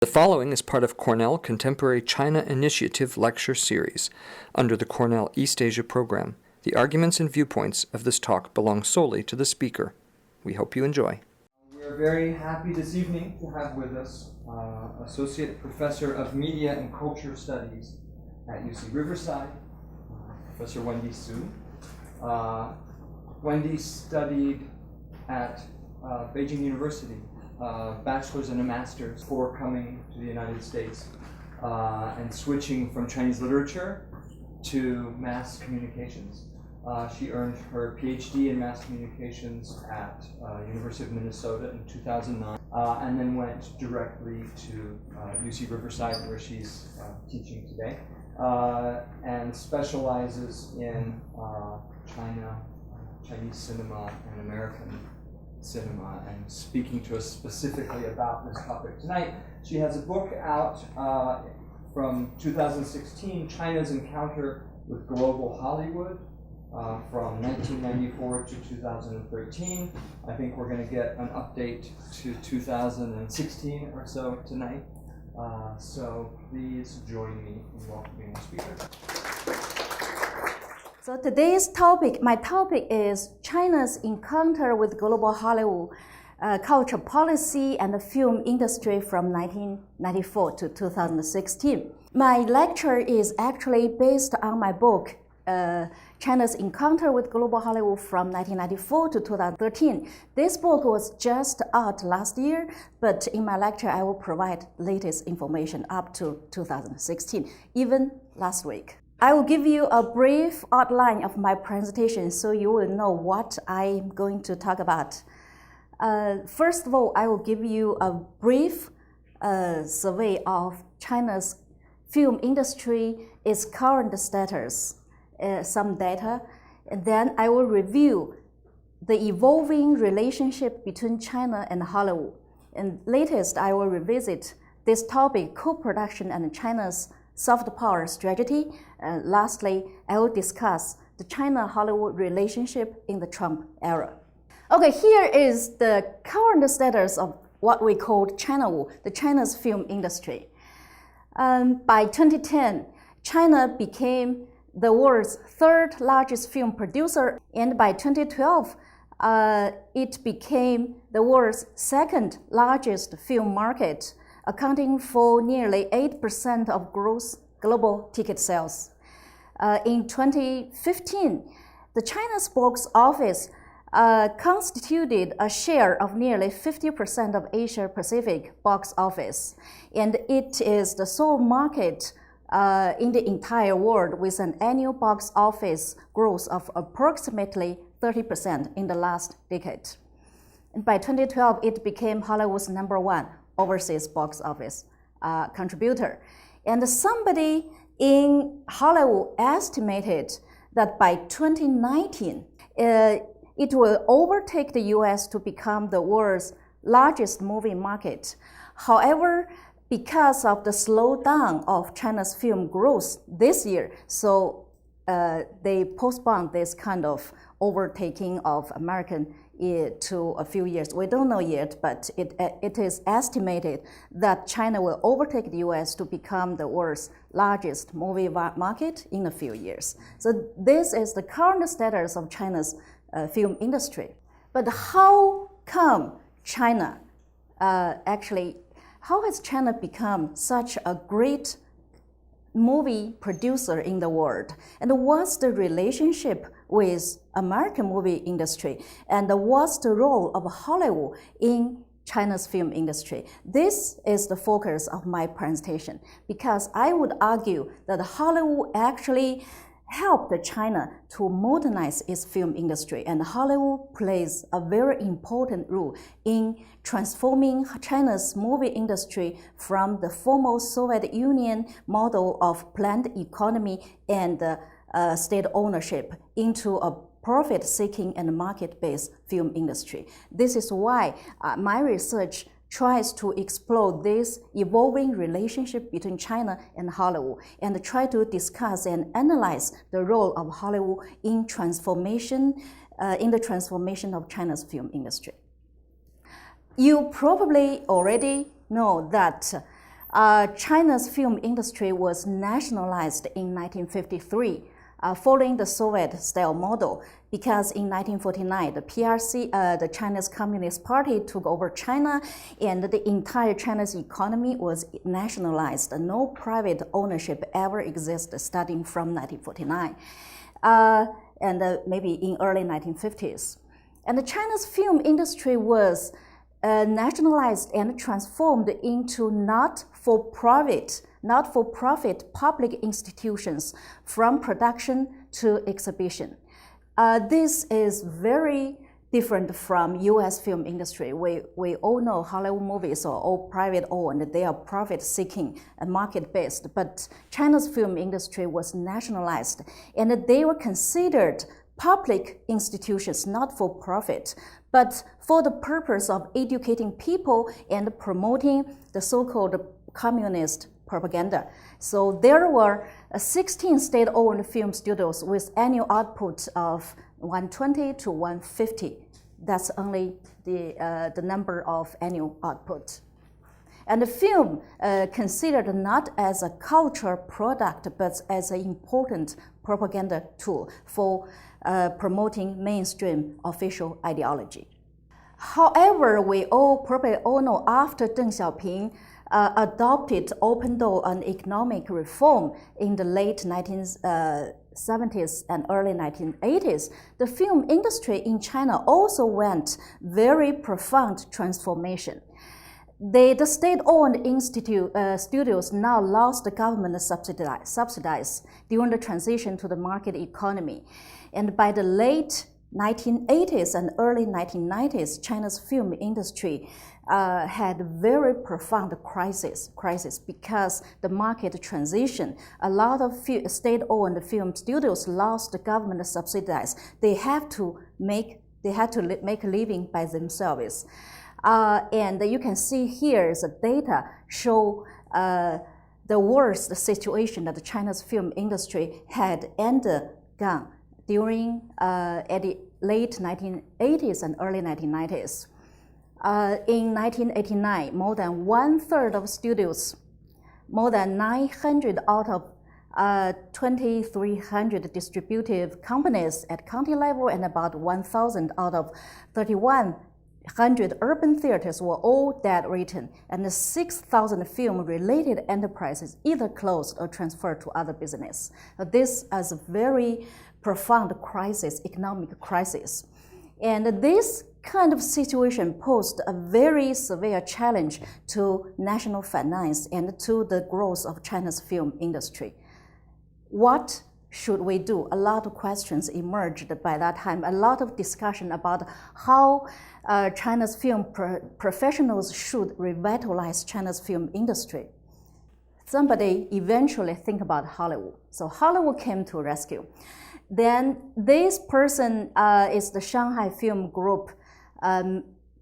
The following is part of Cornell Contemporary China Initiative Lecture Series under the Cornell East Asia program. The arguments and viewpoints of this talk belong solely to the speaker. We hope you enjoy. We are very happy this evening to have with us Associate Professor of Media and Culture Studies at UC Riverside, Professor Wendy Su. Wendy studied at Beijing University, bachelor's and a master's before coming to the United States and switching from Chinese literature to mass communications. She earned her PhD in mass communications at University of Minnesota in 2009 and then went directly to UC Riverside, where she's teaching today, and specializes in Chinese cinema and American cinema, and speaking to us specifically about this topic tonight. She has a book out from 2016, China's Encounter with Global Hollywood, from 1994 to 2013. I think we're going to get an update to 2016 or so tonight. So please join me in welcoming the speaker. So today's topic, my topic is China's encounter with global Hollywood, culture policy and the film industry from 1994 to 2016. My lecture is actually based on my book, China's Encounter with Global Hollywood from 1994 to 2013. This book was just out last year, but in my lecture I will provide latest information up to 2016, even last week. I will give you a brief outline of my presentation so you will know what I'm going to talk about. First of all, I will give you a brief survey of China's film industry, its current status, some data, and then I will review the evolving relationship between China and Hollywood. And latest, I will revisit this topic, co-production and China's soft power strategy. And lastly, I will discuss the China-Hollywood relationship in the Trump era. Okay, here is the current status of what we call China's film industry. By 2010, China became the world's third largest film producer, and by 2012, it became the world's second largest film market, accounting for nearly 8% of gross global ticket sales. In 2015, the China's box office constituted a share of nearly 50% of Asia Pacific box office, and it is the sole market in the entire world with an annual box office growth of approximately 30% in the last decade. And by 2012, it became Hollywood's #1 overseas box office contributor. And somebody in Hollywood estimated that by 2019, it will overtake the US to become the world's largest movie market. However, because of the slowdown of China's film growth this year, so they postponed this kind of overtaking of American to a few years. We don't know yet, but it is estimated that China will overtake the US to become the world's largest movie market in a few years. So this is the current status of China's film industry. But how come China how has China become such a great movie producer in the world? And what's the relationship with American movie industry? And what's the role of Hollywood in China's film industry? This is the focus of my presentation, because I would argue that Hollywood actually helped China to modernize its film industry, and Hollywood plays a very important role in transforming China's movie industry from the former Soviet Union model of planned economy and state ownership into a profit-seeking and market-based film industry. This is why my research tries to explore this evolving relationship between China and Hollywood and try to discuss and analyze the role of Hollywood in the transformation of China's film industry. You probably already know that China's film industry was nationalized in 1953, following the Soviet-style model, because in 1949, the PRC, the Chinese Communist Party, took over China, and the entire China's economy was nationalized. No private ownership ever existed starting from 1949, and maybe in early 1950s. And the China's film industry was nationalized and transformed into not-for-profit public institutions, from production to exhibition. This is very different from US film industry. We all know Hollywood movies are all private owned, they are profit seeking and market based, but China's film industry was nationalized and they were considered public institutions, not for profit, but for the purpose of educating people and promoting the so-called communist propaganda. So there were 16 state-owned film studios with annual output of 120 to 150. That's only the number of annual output. And the film considered not as a cultural product, but as an important propaganda tool for promoting mainstream official ideology. However, we probably all know after Deng Xiaoping adopted open door and economic reform in the late 1970s and early 1980s, the film industry in China also went very profound transformation. The state-owned studios now lost the government subsidies during the transition to the market economy. And by the late 1980s and early 1990s, China's film industry had very profound crisis because the market transition. A lot of state-owned film studios lost the government subsidies. They had to make a living by themselves. And you can see here the data show the worst situation that the China's film industry had undergone during at the late 1980s and early 1990s. In 1989, more than one-third of studios, more than 900 out of 2,300 distributive companies at county level and about 1,000 out of 3,100 urban theaters were all dead-written, and the 6,000 film-related enterprises either closed or transferred to other business. This is a very profound crisis, economic crisis. And this kind of situation posed a very severe challenge to national finance and to the growth of China's film industry. What should we do? A lot of questions emerged by that time, a lot of discussion about how China's film professionals should revitalize China's film industry. Somebody eventually think about Hollywood. So Hollywood came to rescue. Then this person is the Shanghai Film Group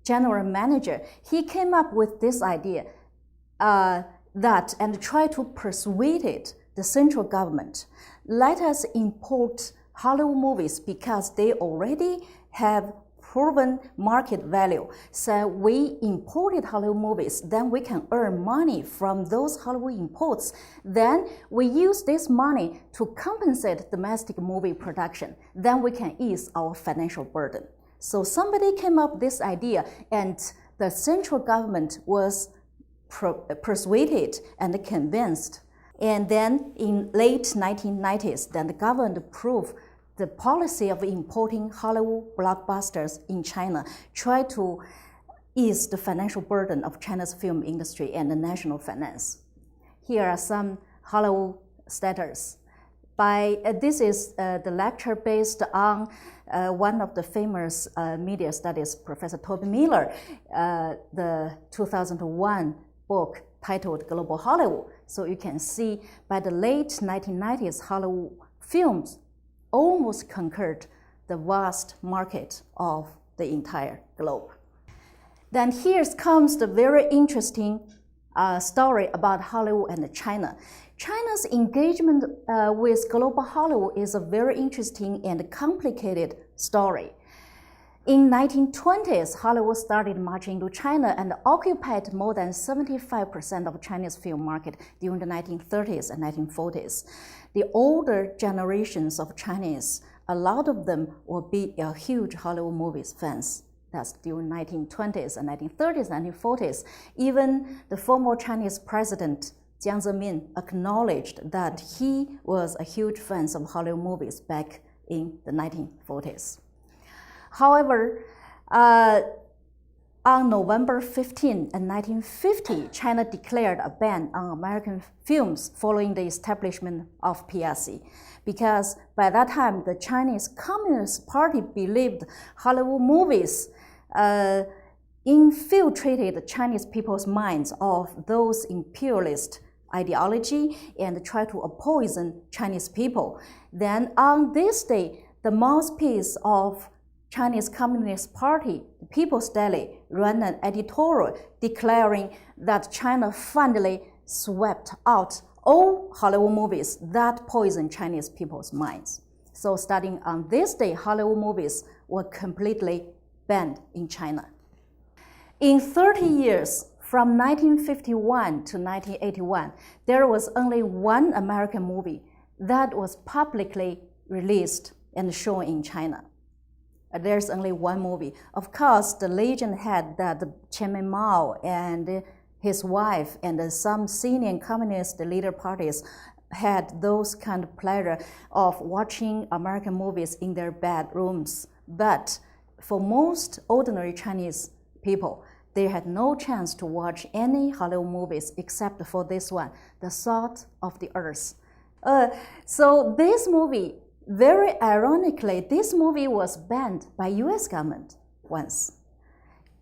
general manager. He came up with this idea and tried to persuade the central government. Let us import Hollywood movies because they already have proven market value. So we imported Hollywood movies, then we can earn money from those Hollywood imports. Then we use this money to compensate domestic movie production. Then we can ease our financial burden. So somebody came up with this idea, and the central government was persuaded and convinced. And then in late 1990s, then the government approved the policy of importing Hollywood blockbusters in China, try to ease the financial burden of China's film industry and the national finance. Here are some Hollywood status. This is the lecture based on one of the famous media studies, Professor Toby Miller, the 2001 book titled Global Hollywood. So you can see by the late 1990s, Hollywood films almost conquered the vast market of the entire globe. Then here comes the very interesting story about Hollywood and China. China's engagement with global Hollywood is a very interesting and complicated story. In 1920s, Hollywood started marching into China and occupied more than 75% of Chinese film market during the 1930s and 1940s. The older generations of Chinese, a lot of them will be a huge Hollywood movies fans. That's during 1920s and 1930s, 1940s. Even the former Chinese president Jiang Zemin acknowledged that he was a huge fan of Hollywood movies back in the 1940s. However, on November 15, 1950, China declared a ban on American films following the establishment of PRC, because by that time, the Chinese Communist Party believed Hollywood movies infiltrated the Chinese people's minds of those imperialist ideology and tried to poison Chinese people. Then on this day, the mouthpiece of Chinese Communist Party, the People's Daily, ran an editorial declaring that China finally swept out all Hollywood movies that poisoned Chinese people's minds. So starting on this day, Hollywood movies were completely banned in China. In 30 years, from 1951 to 1981, there was only one American movie that was publicly released and shown in China. There's only one movie. Of course, the legend had that Chairman Mao and his wife and some senior communist leader parties had those kind of pleasure of watching American movies in their bedrooms. But for most ordinary Chinese people, they had no chance to watch any Hollywood movies except for this one, The Salt of the Earth. So this movie, very ironically, this movie was banned by US government once.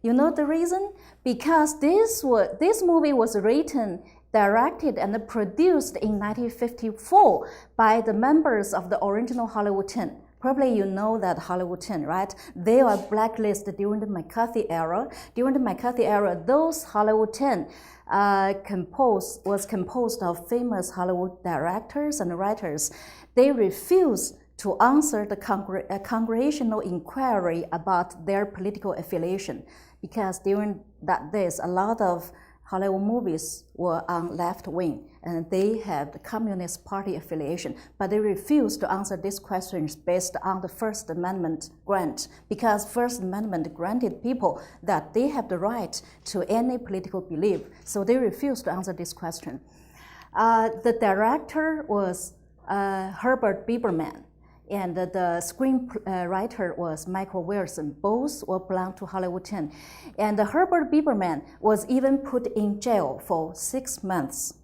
You know the reason? Because this movie was written, directed, and produced in 1954 by the members of the original Hollywood 10. Probably you know that Hollywood 10, right? They were blacklisted during the McCarthy era. During the McCarthy era, those Hollywood 10 was composed of famous Hollywood directors and writers. They refused to answer the congressional inquiry about their political affiliation, because during that days, a lot of Hollywood movies were on left wing and they had the Communist Party affiliation, but they refused to answer these questions based on the First Amendment grant, because First Amendment granted people that they have the right to any political belief, so they refused to answer this question. The director was Herbert Biberman, and the screenwriter was Michael Wilson. Both were belong to Hollywood 10. And Herbert Biberman was even put in jail for 6 months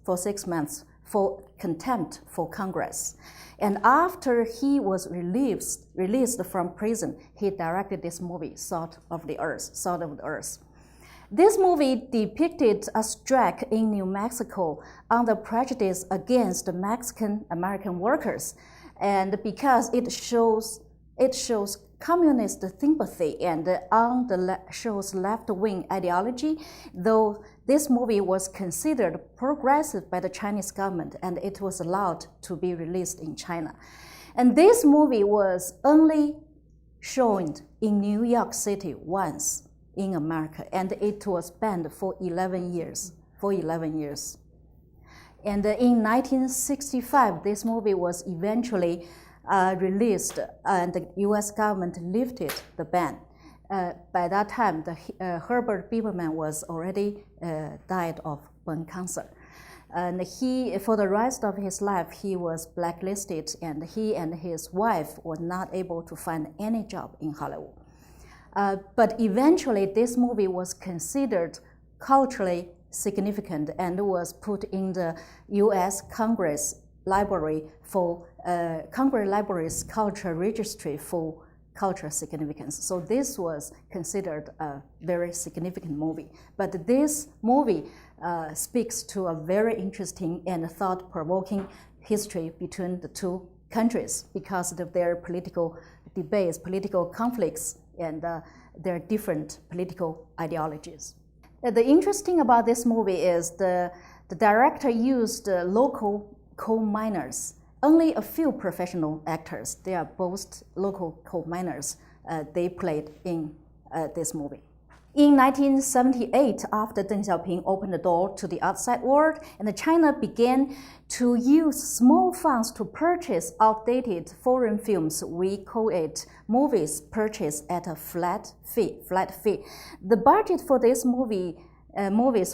for contempt for Congress. And after he was released from prison, he directed this movie, Salt of the Earth. This movie depicted a strike in New Mexico on the prejudice against the Mexican-American workers. And because it shows communist sympathy and shows left-wing ideology, though this movie was considered progressive by the Chinese government and it was allowed to be released in China. And this movie was only shown in New York City once in America, and it was banned for 11 years. And in 1965, this movie was eventually released, and the U.S. government lifted the ban. By that time, Herbert Biberman was already died of bone cancer. And for the rest of his life, he was blacklisted, and he and his wife were not able to find any job in Hollywood. But eventually, this movie was considered culturally significant and was put in the U.S. Congress Library for Congress Library's culture registry for cultural significance. So this was considered a very significant movie. But this movie speaks to a very interesting and thought-provoking history between the two countries because of their political debates, political conflicts, and their different political ideologies. The interesting about this movie is the director used local coal miners. Only a few professional actors, they are both local coal miners, they played in this movie. In 1978, after Deng Xiaoping opened the door to the outside world, and China began to use small funds to purchase outdated foreign films. We call it movies purchased at a flat fee. The budget for this movies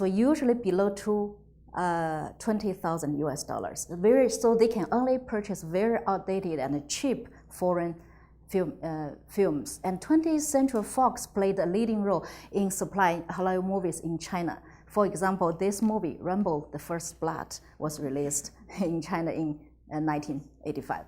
were usually below $20,000 US. So they can only purchase very outdated and cheap foreign films. And 20th Century Fox played a leading role in supplying Hollywood movies in China. For example, this movie, Rambo: The First Blood, was released in China in 1985.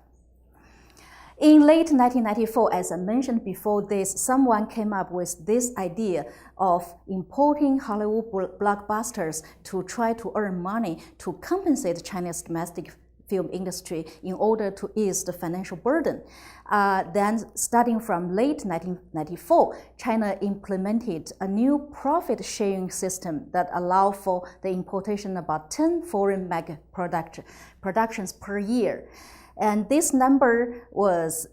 In late 1994, as I mentioned before this, someone came up with this idea of importing Hollywood blockbusters to try to earn money to compensate China's domestic film industry in order to ease the financial burden. Then, starting from late 1994, China implemented a new profit-sharing system that allowed for the importation of about 10 foreign mega productions per year. And this number was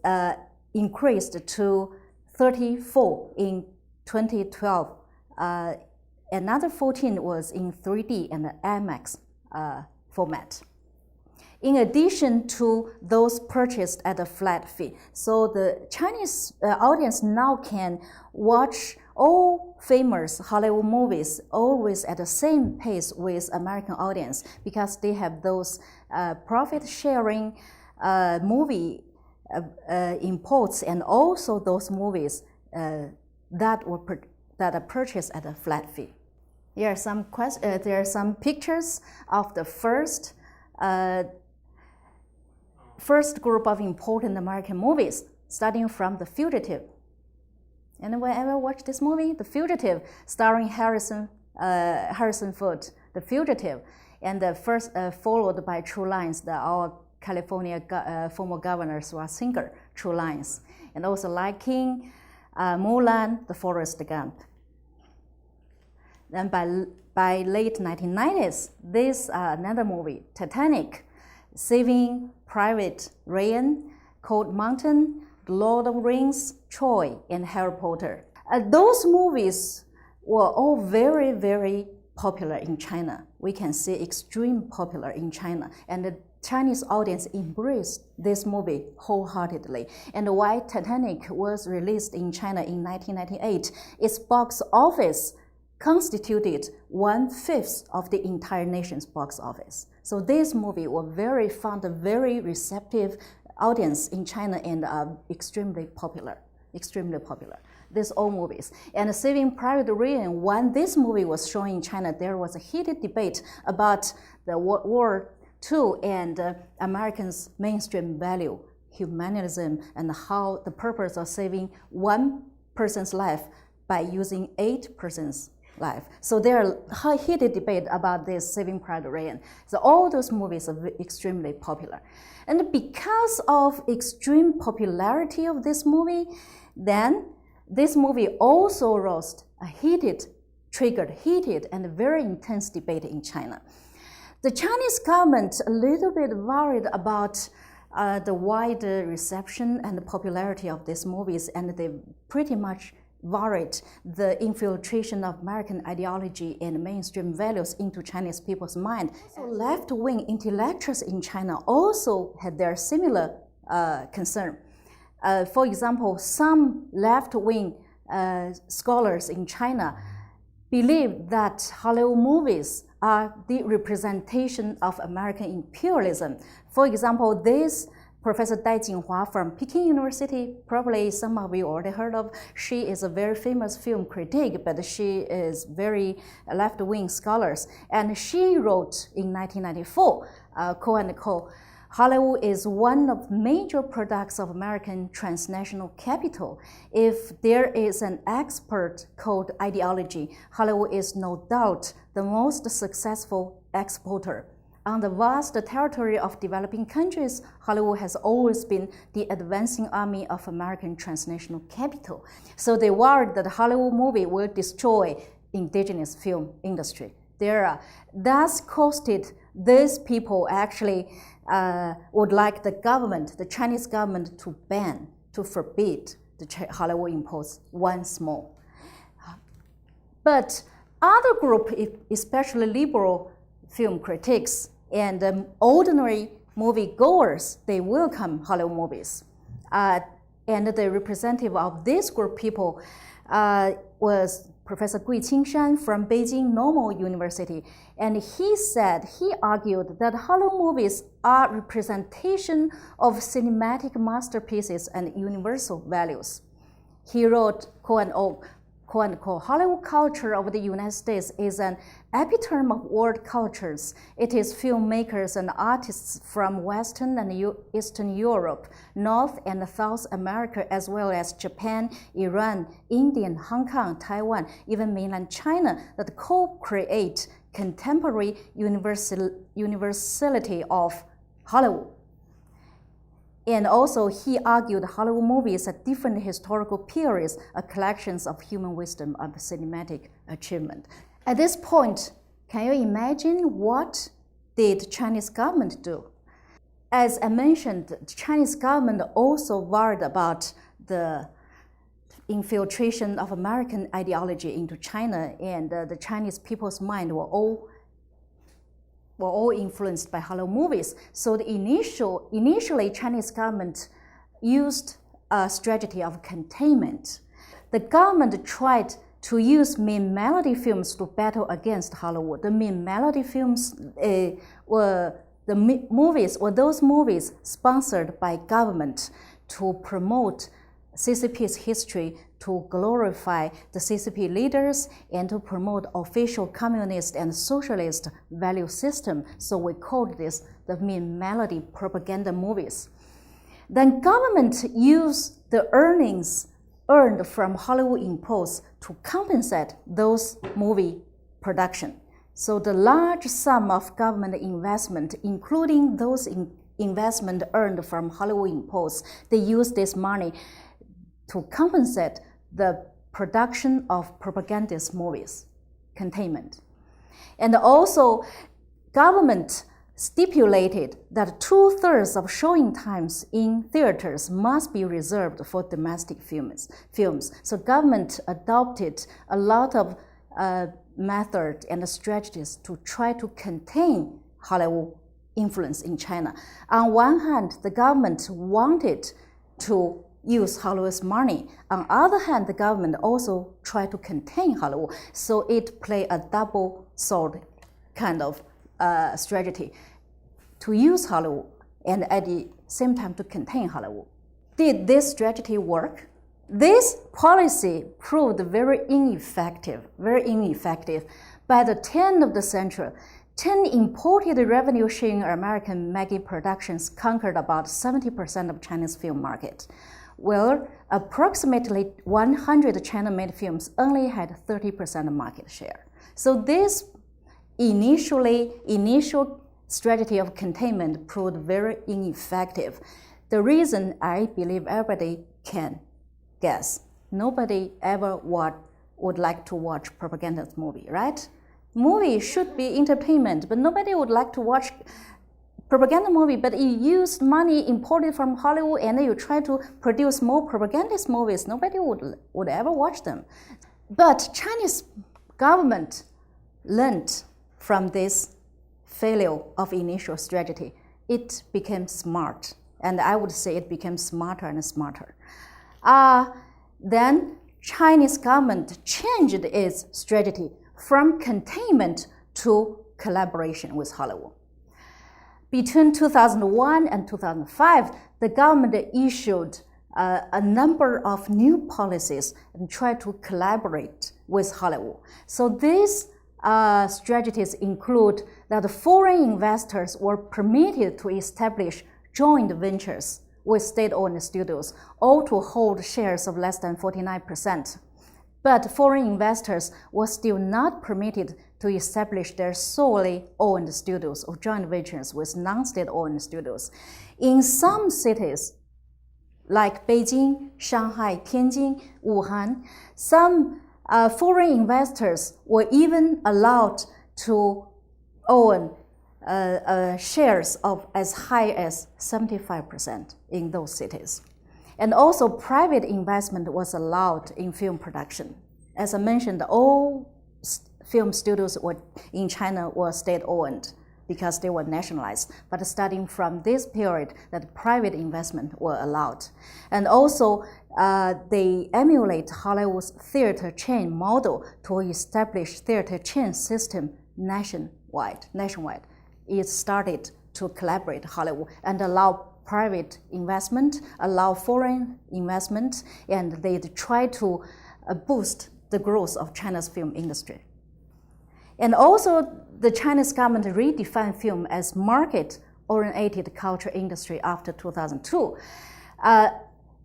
increased to 34 in 2012. Another 14 was in 3D and IMAX format. In addition to those purchased at a flat fee. So the Chinese audience now can watch all famous Hollywood movies always at the same pace with American audience because they have those profit-sharing movie imports and also those movies that are purchased at a flat fee. There are some pictures of the first group of important American movies, starting from The Fugitive. Anyone ever watched this movie, The Fugitive, starring Harrison Ford, The Fugitive, and the first followed by True Lies, our California former governor Schwarzenegger, True Lies, and also Lion King, Mulan, The Forrest Gump. Then by late 1990s, this another movie, Titanic, Saving Private Ryan, Cold Mountain, The Lord of the Rings, Troy, and Harry Potter. Those movies were all very, very popular in China. We can say extreme popular in China. And the Chinese audience embraced this movie wholeheartedly. And why Titanic was released in China in 1998, its box office constituted 1/5 of the entire nation's box office. So this movie found a very receptive audience in China and extremely popular. These all movies. And Saving Private Ryan, when this movie was shown in China, there was a heated debate about the World War II and Americans' mainstream value, humanism, and how the purpose of saving one person's life by using 8 persons' life. So there are heated debate about this Saving Private Ryan. So all those movies are extremely popular. And because of extreme popularity of this movie, then this movie also triggered heated and very intense debate in China. The Chinese government a little bit worried about the wider reception and the popularity of these movies, and they pretty much worried the infiltration of American ideology and mainstream values into Chinese people's mind. So left-wing intellectuals in China also had their similar concern. For example, some left-wing scholars in China believe that Hollywood movies are the representation of American imperialism. For example, this Professor Dai Jinghua from Peking University, probably some of you already heard of. She is a very famous film critic, but she is very left-wing scholar. And she wrote in 1994, quote-unquote, Hollywood is one of major products of American transnational capital. If there is an expert called ideology, Hollywood is no doubt the most successful exporter. On the vast territory of developing countries, Hollywood has always been the advancing army of American transnational capital. So they worried that the Hollywood movie will destroy indigenous film industry. That's costed these people actually would like the Chinese government to forbid Hollywood imposed once more. But other group, especially liberal film critics and ordinary moviegoers, they welcome Hollywood movies. And the representative of this group of people was Professor Gui Qingshan from Beijing Normal University. And he argued that Hollywood movies are representation of cinematic masterpieces and universal values. He wrote, quote-unquote, Hollywood culture of the United States is an epitome of world cultures. It is filmmakers and artists from Western and Eastern Europe, North and South America, as well as Japan, Iran, India, Hong Kong, Taiwan, even mainland China, that co-create contemporary universality of Hollywood. And also, he argued Hollywood movies at different historical periods are collections of human wisdom of cinematic achievement. At this point, can you imagine what did Chinese government do? As I mentioned, the Chinese government also worried about the infiltration of American ideology into China, and the Chinese people's mind were all influenced by Hollywood movies. So initially, Chinese government used a strategy of containment. The government tried to use meme melody films to battle against Hollywood. The meme melody films were those movies sponsored by government to promote CCP's history, to glorify the CCP leaders, and to promote official communist and socialist value system. So we called this the meme melody propaganda movies. Then government used the earnings earned from Hollywood imposts to compensate those movie production. So the large sum of government investment, including those investment earned from Hollywood imposts, they used this money to compensate the production of propagandist movies, containment. And also, government stipulated that 2/3 of showing times in theaters must be reserved for domestic films. So government adopted a lot of methods and strategies to try to contain Hollywood influence in China. On one hand, the government wanted to use Hollywood's money. On the other hand, the government also tried to contain Hollywood. So it played a double sword kind of strategy to use Hollywood and at the same time to contain Hollywood. Did this strategy work? This policy proved very ineffective. By the turn of the century, 10 imported revenue-sharing American mega productions conquered about 70% of China's film market. Well, approximately 100 China-made films only had 30% market share. So this initial strategy of containment proved very ineffective. The reason, I believe everybody can guess. Nobody ever would like to watch propaganda movie, right? Movie should be entertainment, but nobody would like to watch propaganda movie, but you use money imported from Hollywood and then you try to produce more propagandist movies. Nobody would ever watch them. But Chinese government learned from this failure of initial strategy. It became smart, and I would say it became smarter and smarter. Then Chinese government changed its strategy from containment to collaboration with Hollywood. Between 2001 and 2005, the government issued a number of new policies and tried to collaborate with Hollywood. So these strategies include that foreign investors were permitted to establish joint ventures with state-owned studios, or to hold shares of less than 49%. But foreign investors were still not permitted to establish their solely owned studios or joint ventures with non-state-owned studios. In some cities, like Beijing, Shanghai, Tianjin, Wuhan, some foreign investors were even allowed to own shares of as high as 75% in those cities. And also private investment was allowed in film production. As I mentioned, all film studios in China were state-owned because they were nationalized. But starting from this period, that private investment were allowed. And also, they emulate Hollywood's theater chain model to establish theater chain system nationwide. It started to collaborate Hollywood and allow private investment, allow foreign investment, and they try to boost the growth of China's film industry. And also, the Chinese government redefined film as market-oriented culture industry after 2002.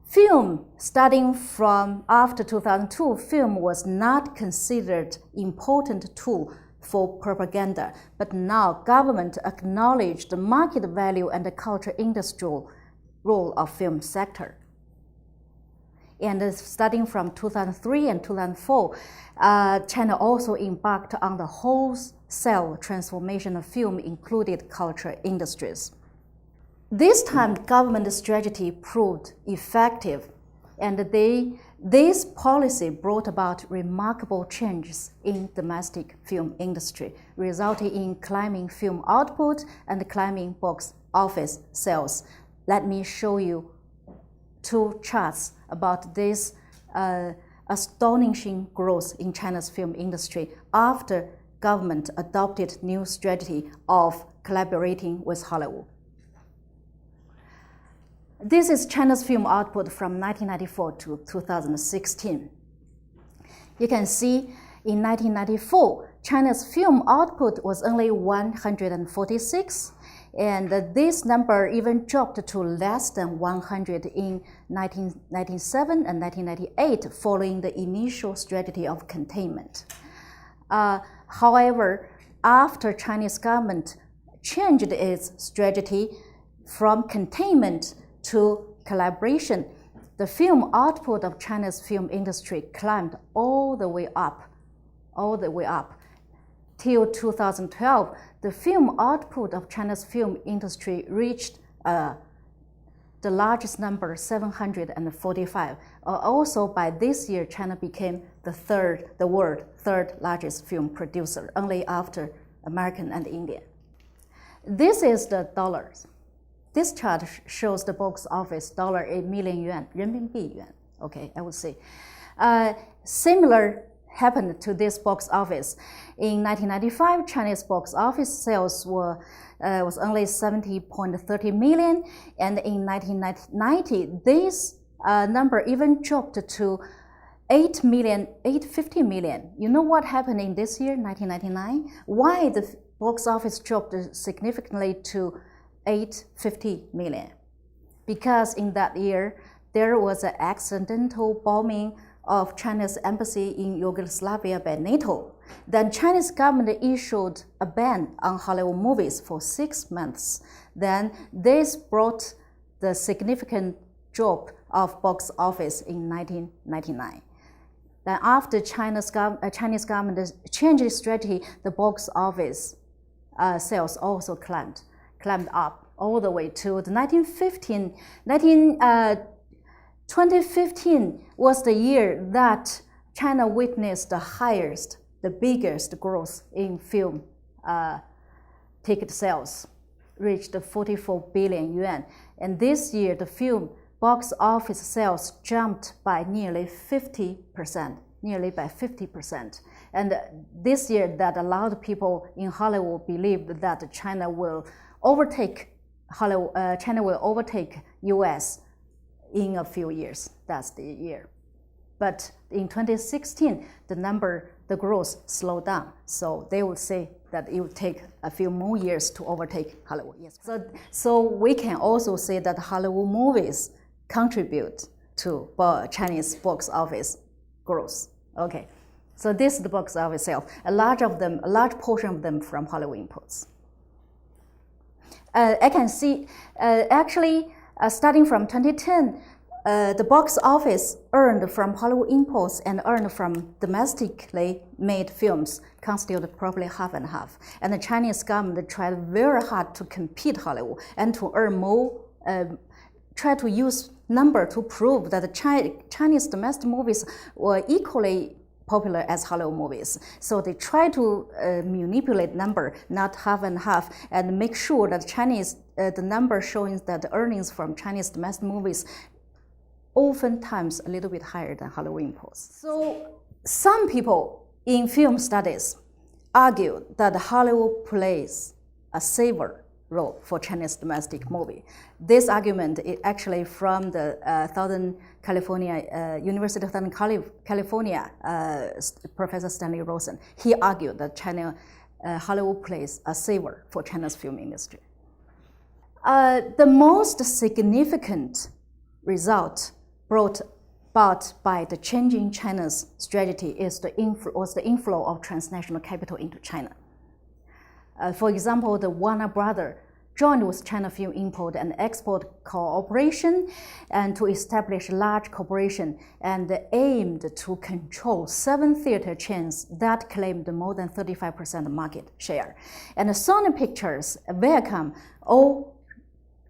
Film, starting from after 2002, film was not considered important tool for propaganda, but now government acknowledged the market value and the culture industrial role of film sector. And starting from 2003 and 2004, China also embarked on the wholesale transformation of film, included culture industries. This time, government strategy proved effective, and this policy brought about remarkable changes in domestic film industry, resulting in climbing film output and climbing box office sales. Let me show you two charts about this astonishing growth in China's film industry after government adopted new strategy of collaborating with Hollywood. This is China's film output from 1994 to 2016. You can see in 1994, China's film output was only 146, and this number even dropped to less than 100 in 1997 and 1998, following the initial strategy of containment. However, after Chinese government changed its strategy from containment to collaboration, the film output of China's film industry climbed all the way up. Till 2012, the film output of China's film industry reached the largest number, 745. Also, by this year, China became the world's third largest film producer, only after American and Indian. This is the dollars. This chart shows the box office dollar 8 million yuan, renminbi yuan. Okay, I would say. Similar happened to this box office. In 1995, Chinese box office sales was only 70.30 million, and in 1990, this number even dropped to 850 million. You know what happened in this year, 1999? Why the box office dropped significantly to 850 million? Because in that year, there was an accidental bombing of China's embassy in Yugoslavia by NATO. Then Chinese government issued a ban on Hollywood movies for 6 months. Then this brought the significant drop of box office in 1999. Then after Chinese government changed strategy, the box office sales also climbed up all the way to the 2015 was the year that China witnessed the biggest growth in film ticket sales, reached 44 billion yuan. And this year, the film box office sales jumped by nearly 50%. And this year, that a lot of people in Hollywood believed that China will overtake US in a few years. That's the year. But in 2016, the growth slowed down. So they would say that it would take a few more years to overtake Hollywood. Yes. So we can also say that Hollywood movies contribute to Chinese box office growth. Okay. So this is the box office sales. A large portion of them from Hollywood imports. I can see, starting from 2010, the box office earned from Hollywood imports and earned from domestically made films constituted probably half and half. And the Chinese government tried very hard to compete Hollywood and to earn more, try to use number to prove that the Chinese domestic movies were equally popular as Hollywood movies. So they try to manipulate number, not half and half, and make sure that the number showing that the earnings from Chinese domestic movies oftentimes a little bit higher than Hollywood imports. So some people in film studies argue that Hollywood plays a saver role for Chinese domestic movie. This argument is actually from the University of Southern California, Professor Stanley Rosen. He argued that Hollywood plays a saver for China's film industry. The most significant result brought about by the changing China's strategy was the inflow of transnational capital into China. For example, the Warner Brothers joined with China Film Import and Export Corporation and to establish a large corporation and aimed to control 7 theater chains that claimed more than 35% market share. And Sony Pictures, Viacom, all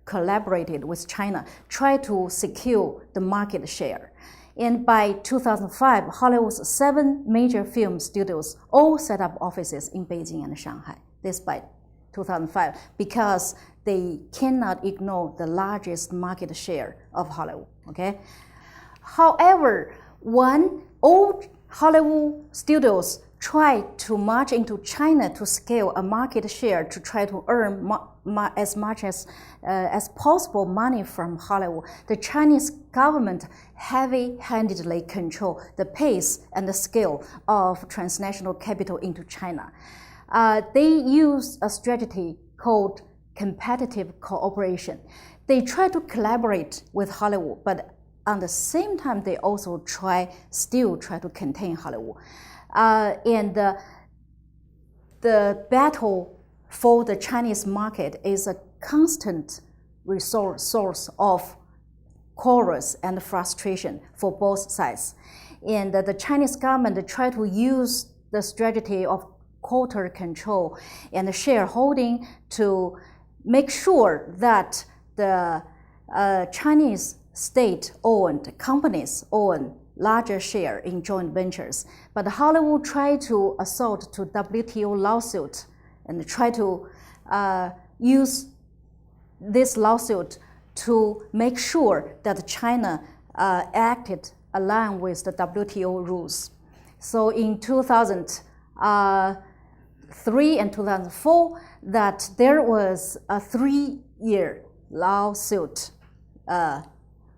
collaborated with China, tried to secure the market share. And by 2005, Hollywood's 7 major film studios all set up offices in Beijing and Shanghai, despite 2005, because they cannot ignore the largest market share of Hollywood, okay? However, when all Hollywood studios try to march into China to scale a market share to try to earn as much as possible money from Hollywood, the Chinese government heavy-handedly control the pace and the scale of transnational capital into China. They use a strategy called competitive cooperation. They try to collaborate with Hollywood, but at the same time, they also still try to contain Hollywood. And the battle for the Chinese market is a constant source of quarrels and frustration for both sides. And the Chinese government try to use the strategy of quota control and shareholding to make sure that the Chinese state-owned companies own larger share in joint ventures. But Hollywood tried to assault to WTO lawsuit and try to use this lawsuit to make sure that China acted aligned with the WTO rules. So in 2003 and 2004, that there was a 3-year lawsuit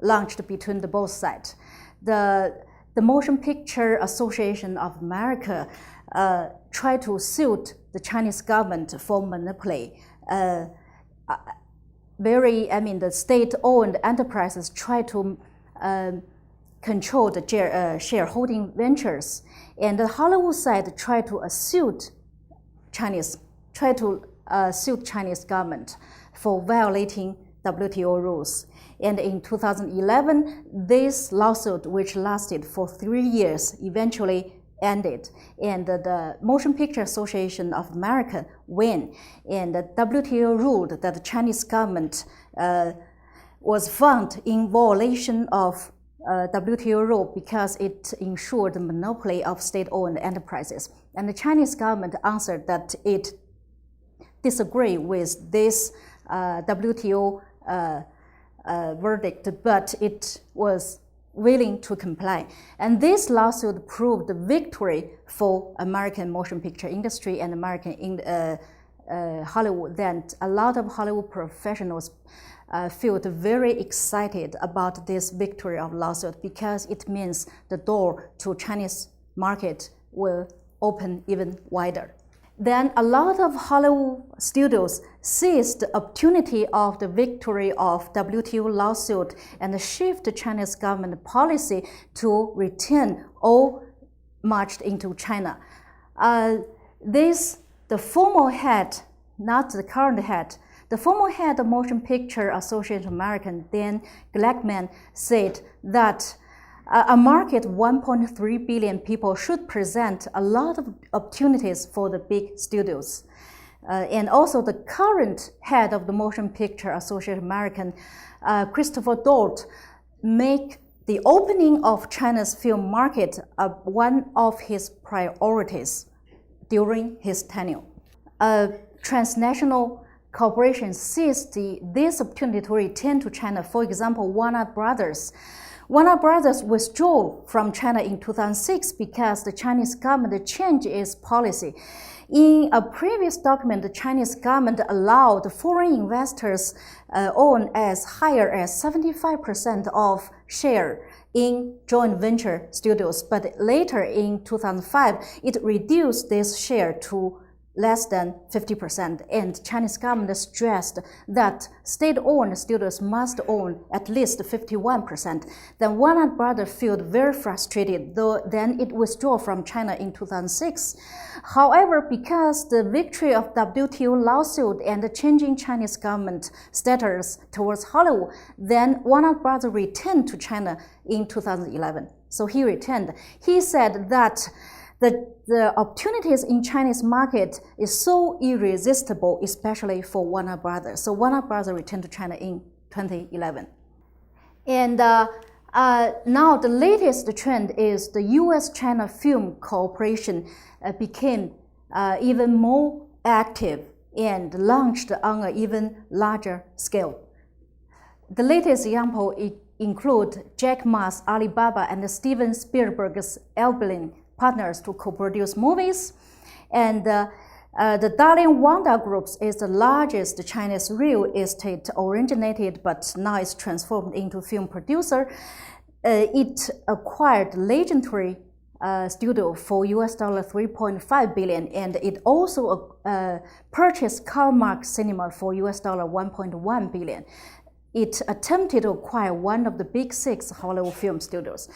launched between the both sides. The Motion Picture Association of America tried to sue the Chinese government for monopoly. The state-owned enterprises try to control the shareholding ventures, and the Hollywood side tried to sue Chinese government for violating WTO rules. And in 2011, this lawsuit, which lasted for 3 years, eventually ended. And the Motion Picture Association of America won. And the WTO ruled that the Chinese government was found in violation of WTO rule because it ensured the monopoly of state-owned enterprises. And the Chinese government answered that it disagreed with this WTO verdict, but it was willing to comply. And this lawsuit proved the victory for American motion picture industry and American Hollywood. Then a lot of Hollywood professionals felt very excited about this victory of lawsuit because it means the door to Chinese market will open even wider. Then a lot of Hollywood studios seized the opportunity of the victory of WTO lawsuit and shift the Chinese government policy to return all marched into China. The former head, not the current head, the former head of Motion Picture Association of America, Dan Glackman, said that a market 1.3 billion people should present a lot of opportunities for the big studios. and also the current head of the Motion Picture Association American, Christopher Dort, make the opening of China's film market one of his priorities during his tenure. Transnational corporations seized this opportunity to return to China. For example, Warner Brothers. Warner Brothers withdrew from China in 2006 because the Chinese government changed its policy. In a previous document, the Chinese government allowed foreign investors own as higher as 75% of share in joint venture studios, but later in 2005, it reduced this share to less than 50%, and Chinese government stressed that state-owned studios must own at least 51%. Then Warner Brothers felt very frustrated, then it withdrew from China in 2006. However, because the victory of WTO lawsuit and the changing Chinese government status towards Hollywood, then Warner Brothers returned to China in 2011. So he returned. He said that the opportunities in Chinese market is so irresistible, especially for Warner Brothers. So Warner Brothers returned to China in 2011. And now the latest trend is the U.S.-China film cooperation became even more active and launched on an even larger scale. The latest example include Jack Ma's Alibaba and Steven Spielberg's Albion partners to co-produce movies. And the Darling Wanda Group is the largest Chinese real estate originated, but now it's transformed into film producer. It acquired legendary studio for US $3.5 billion, and it also purchased Carmark Cinema for US $1.1 billion. It attempted to acquire one of the big 6 Hollywood film studios.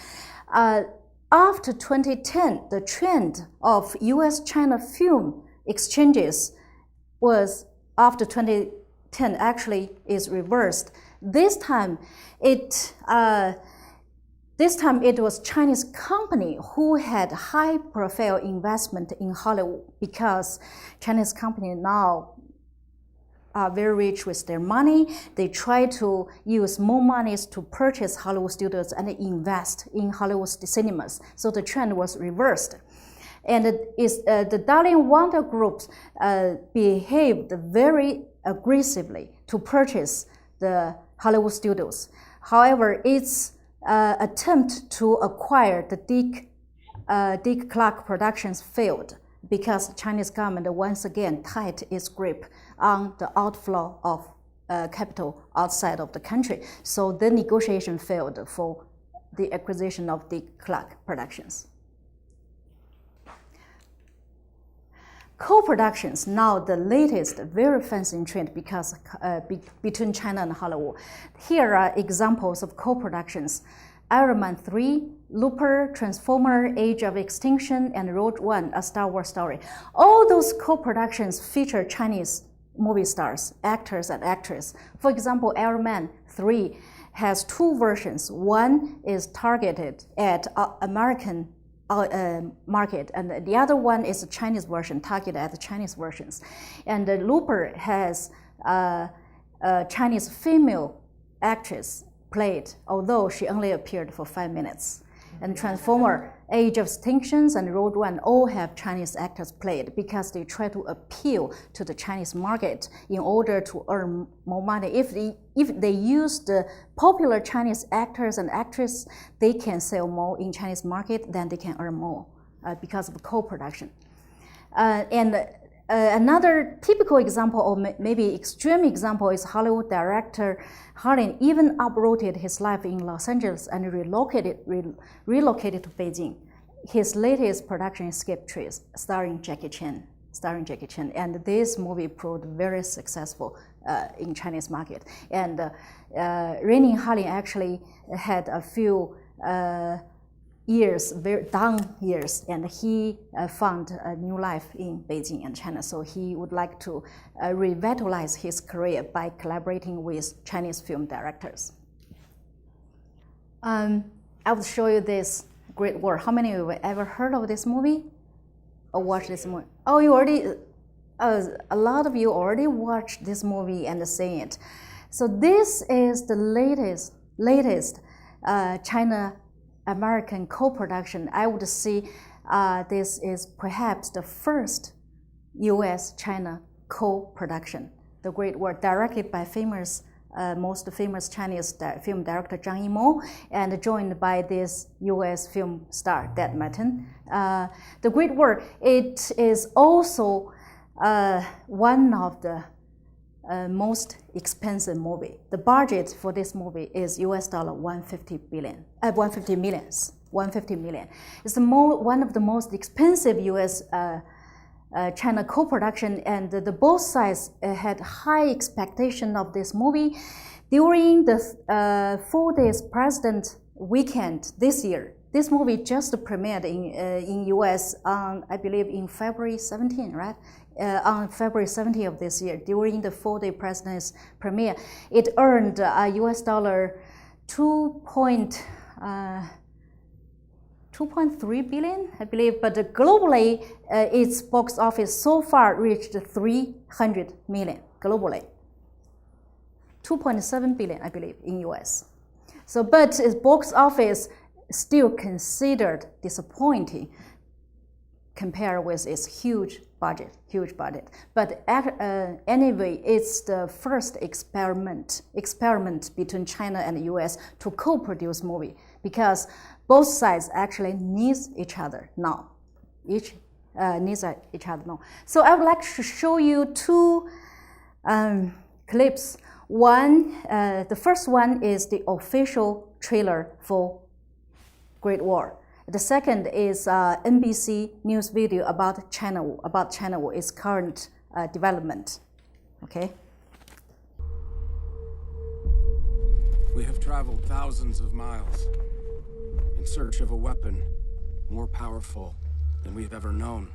After 2010, the trend of US-China film exchanges was, after 2010, actually is reversed. This time it was Chinese company who had high-profile investment in Hollywood, because Chinese company now are very rich with their money. They try to use more monies to purchase Hollywood studios and invest in Hollywood cinemas. So the trend was reversed. And the Darling Wanda Group behaved very aggressively to purchase the Hollywood studios. However, its attempt to acquire the Dick Clark Productions failed, because Chinese government once again tightened its grip on the outflow of capital outside of the country. So the negotiation failed for the acquisition of Dick Clark Productions. Co-productions, now the latest very fancy trend, because between China and Hollywood. Here are examples of co-productions: Iron Man 3, Looper, Transformer, Age of Extinction, and Rogue One, A Star Wars Story. All those co-productions feature Chinese movie stars, actors and actresses. For example, Iron Man 3 has 2 versions. One is targeted at American market, and the other one is a Chinese version targeted at the Chinese versions. And the Looper has a Chinese female actress played, although she only appeared for 5 minutes. And Transformer, Age of Extinctions, and Rogue One all have Chinese actors played, because they try to appeal to the Chinese market in order to earn more money. If they use the popular Chinese actors and actresses, they can sell more in Chinese market, then they can earn more because of co-production. Another typical example, or maybe extreme example, is Hollywood director Harlin even uprooted his life in Los Angeles and relocated to Beijing. His latest production is Skip Trees, starring Jackie Chan. And this movie proved very successful in Chinese market. And Reigning Harlin actually had a few years, very down years, and he found a new life in Beijing and China. So he would like to revitalize his career by collaborating with Chinese film directors. I will show you this great work. How many of you have ever heard of this movie or watched this movie? Oh, you already a lot of you already watched this movie and seen it. So this is the latest China-American co-production. I would say this is perhaps the first U.S.-China co-production. The Great War, directed by most famous Chinese film director Zhang Yimou, and joined by this U.S. film star Dad Martin. The Great War, it is also one of the most expensive movie. The budget for this movie is $150 million. It's one of the most expensive U.S. China co-production, and both sides had high expectation of this movie. During the 4 days President weekend this year, this movie just premiered in US on, I believe, in February 17, right? On February 17 of this year, during the 4-day President's premiere, it earned US dollar 2.3 billion, I believe, but globally, its box office so far reached 300 million globally. 2.7 billion, I believe, in US. So, but its box office still considered disappointing compared with its huge budget. But anyway, it's the first experiment between China and the US to co-produce movie, because both sides actually need each other now. Needs each other now. So I would like to show you two clips. The first one is the official trailer for Great War. The second is NBC news video about China War, its current development. Okay. We have traveled thousands of miles in search of a weapon more powerful than we've ever known.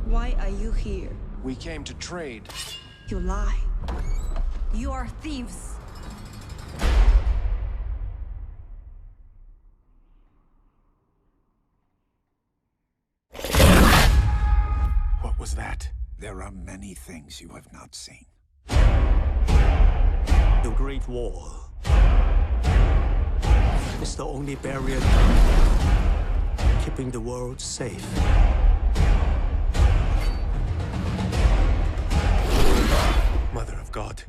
Why are you here? We came to trade. You lie. You are thieves. What was that? There are many things you have not seen. The Great Wall is the only barrier keeping the world safe. Mother of God.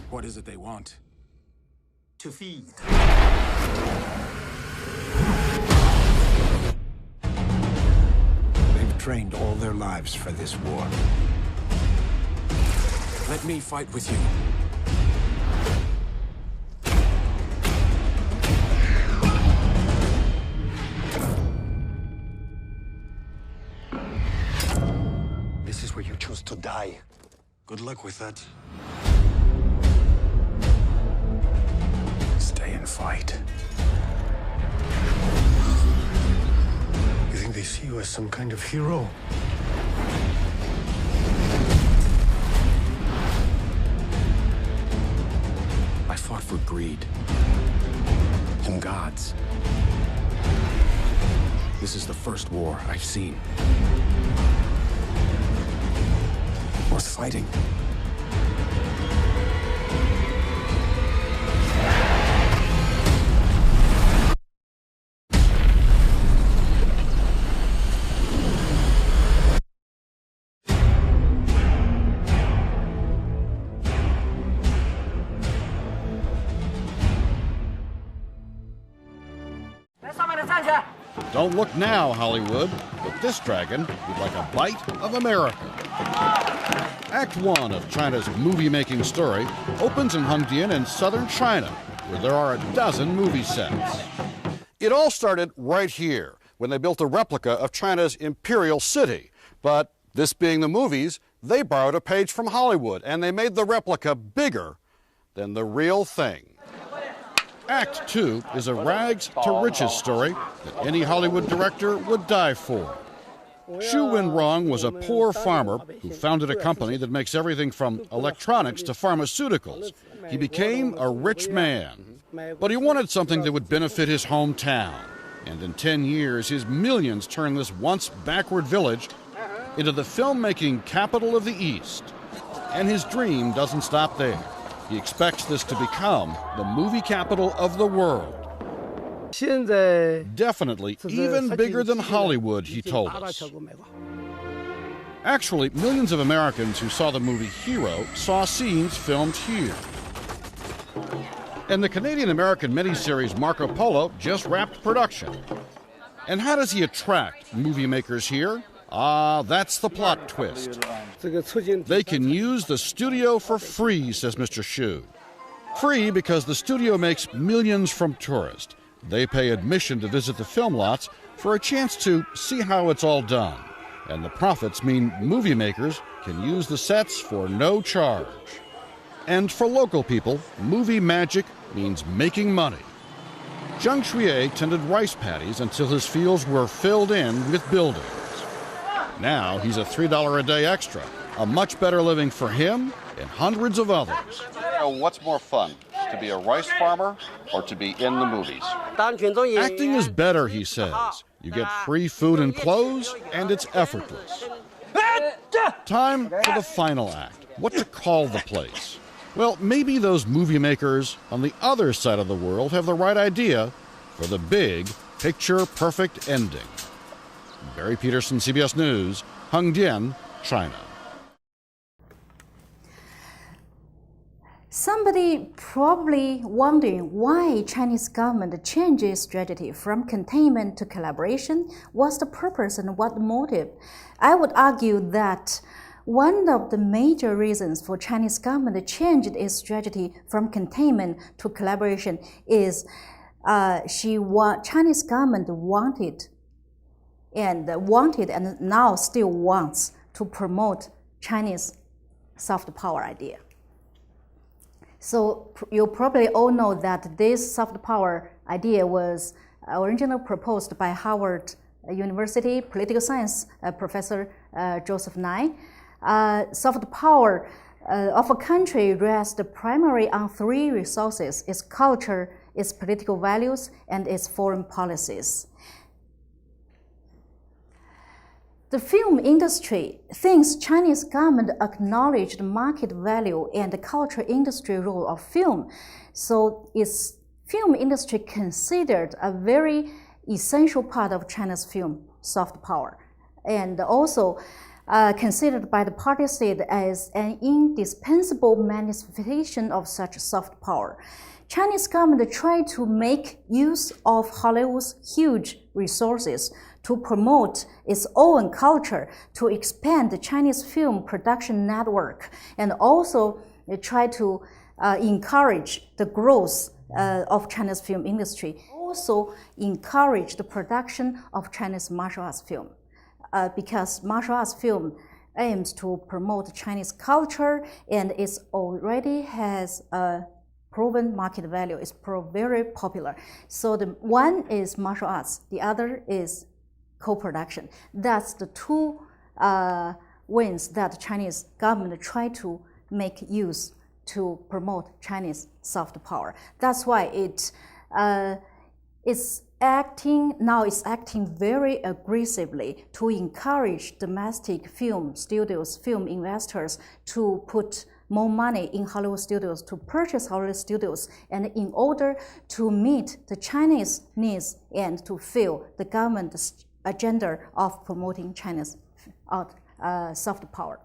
What is it they want? To feed. They've trained all their lives for this war. Let me fight with you. This is where you chose to die. Good luck with that. Stay and fight. You think they see you as some kind of hero? I fought for greed and gods. This is the first war I've seen worth fighting. Don't look now, Hollywood, but this dragon would like a bite of America. Act 1 of China's movie-making story opens in Hongdian in southern China, where there are a dozen movie sets. It all started right here, when they built a replica of China's imperial city. But this being the movies, they borrowed a page from Hollywood, and they made the replica bigger than the real thing. Act 2 is a rags to riches story that any Hollywood director would die for. Xu Wenrong was a poor farmer who founded a company that makes everything from electronics to pharmaceuticals. He became a rich man, but he wanted something that would benefit his hometown. And in 10 years, his millions turned this once backward village into the filmmaking capital of the East. And his dream doesn't stop there. He expects this to become the movie capital of the world. Definitely even bigger than Hollywood, he told us. Actually, millions of Americans who saw the movie Hero saw scenes filmed here. And the Canadian-American miniseries Marco Polo just wrapped production. And how does he attract movie makers here? That's the plot twist. They can use the studio for free, says Mr. Xu. Free because the studio makes millions from tourists. They pay admission to visit the film lots for a chance to see how it's all done. And the profits mean movie makers can use the sets for no charge. And for local people, movie magic means making money. Zhang Shuye tended rice paddies until his fields were filled in with buildings. Now he's a $3 a day extra, a much better living for him and hundreds of others. What's more fun, to be a rice farmer or to be in the movies? Acting is better, he says. You get free food and clothes, and it's effortless. Time for the final act, what to call the place. Well, maybe those movie makers on the other side of the world have the right idea for the big, picture-perfect ending. Barry Peterson, CBS News, Hongdian, China. Somebody probably wondering why Chinese government changes strategy from containment to collaboration. What's the purpose and what the motive? I would argue that one of the major reasons for Chinese government to change its strategy from containment to collaboration is Chinese government wanted and now still wants to promote Chinese soft power idea. So you probably all know that this soft power idea was originally proposed by Harvard University political science professor Joseph Nye. Soft power of a country rests primarily on three resources: its culture, its political values, and its foreign policies. The film industry thinks Chinese government acknowledged the market value and the cultural industry role of film. So its film industry considered a very essential part of China's film soft power, and also considered by the party state as an indispensable manifestation of such soft power. Chinese government tried to make use of Hollywood's huge resources to promote its own culture, to expand the Chinese film production network, and also try to encourage the growth of Chinese film industry. Also encourage the production of Chinese martial arts film, because martial arts film aims to promote Chinese culture, and it already has a proven market value. It's very popular. So the one is martial arts, the other is co-production. That's the two ways that the Chinese government try to make use to promote Chinese soft power. That's why it's acting very aggressively to encourage domestic film studios, film investors to put more money in Hollywood studios, to purchase Hollywood studios, and in order to meet the Chinese needs and to fill the government's agenda of promoting China's soft power.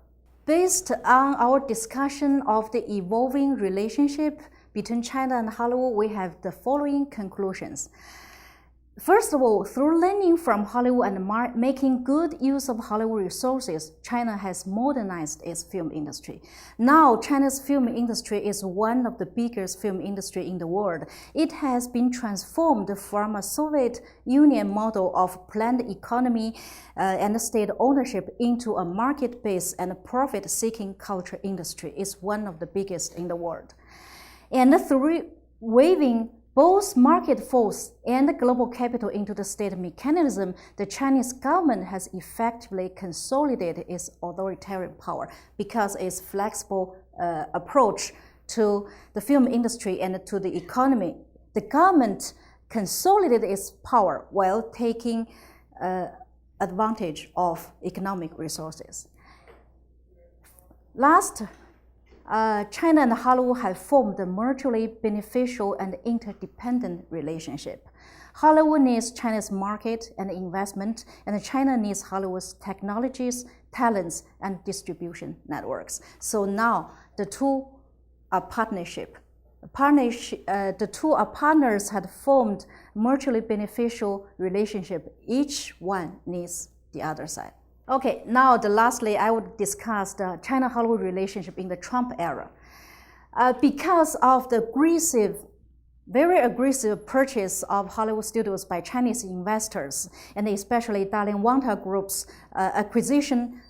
Based on our discussion of the evolving relationship between China and Hollywood, we have the following conclusions. First of all, through learning from Hollywood and making good use of Hollywood resources, China has modernized its film industry. Now, China's film industry is one of the biggest film industry in the world. It has been transformed from a Soviet Union model of planned economy and state ownership into a market-based and profit-seeking culture industry. It's one of the biggest in the world. And through waiving both market force and global capital into the state mechanism, the Chinese government has effectively consolidated its authoritarian power because its flexible approach to the film industry and to the economy. The government consolidated its power while taking advantage of economic resources. Last, China and Hollywood have formed a mutually beneficial and interdependent relationship. Hollywood needs China's market and investment, and China needs Hollywood's technologies, talents, and distribution networks. So now the two are partnership. The two are partners had formed mutually beneficial relationship. Each one needs the other side. Okay, now lastly, I would discuss the China-Hollywood relationship in the Trump era. Because of the very aggressive purchase of Hollywood studios by Chinese investors, and especially Darling Wanda Group's acquisition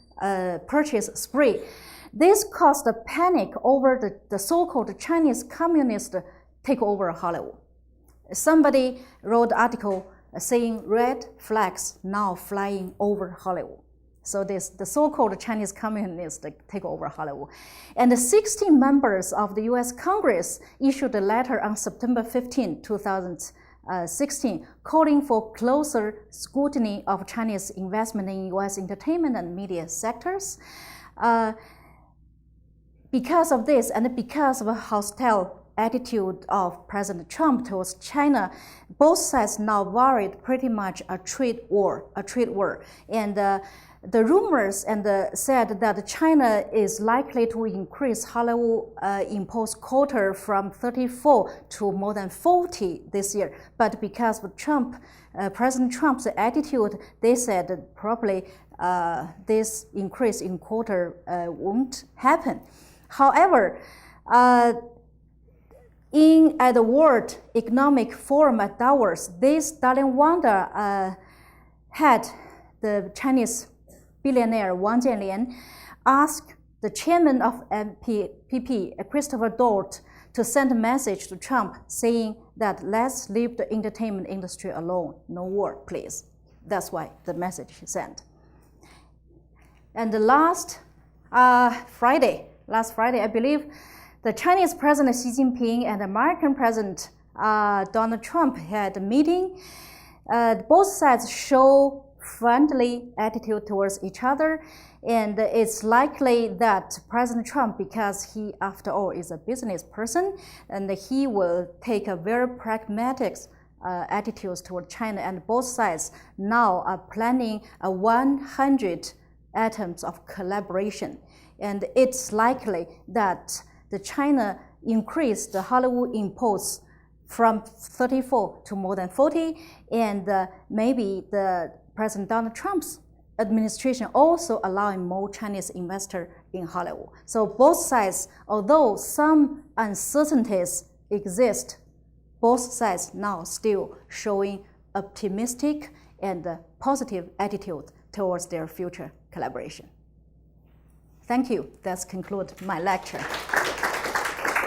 purchase spree, this caused a panic over the so-called Chinese communist takeover of Hollywood. Somebody wrote an article saying red flags now flying over Hollywood. So the so-called Chinese communists take over Hollywood. And the 16 members of the US Congress issued a letter on September 15, 2016, calling for closer scrutiny of Chinese investment in US entertainment and media sectors. Because of this, and because of a hostile attitude of President Trump towards China, both sides now worried pretty much a trade war. And the rumors said that China is likely to increase Hollywood imposed quota from 34 to more than 40 this year. But because of President Trump's attitude, they said that probably this increase in quota won't happen. However, at the World Economic Forum at Davos, this Darling Wanda had the Chinese billionaire Wang Jianlian asked the chairman of MPP, Christopher Dort, to send a message to Trump saying that let's leave the entertainment industry alone, no war, please. That's why the message he sent. And the last Friday, I believe, the Chinese President Xi Jinping and the American President Donald Trump had a meeting. Both sides show friendly attitude towards each other, and it's likely that President Trump, because he, after all, is a business person, and he will take a very pragmatic attitude toward China, and both sides now are planning 100 atoms of collaboration. And it's likely that the China increased the Hollywood imports from 34 to more than 40, and maybe the President Donald Trump's administration also allowing more Chinese investors in Hollywood. So both sides, although some uncertainties exist, both sides now still showing optimistic and positive attitude towards their future collaboration. Thank you. That concludes my lecture.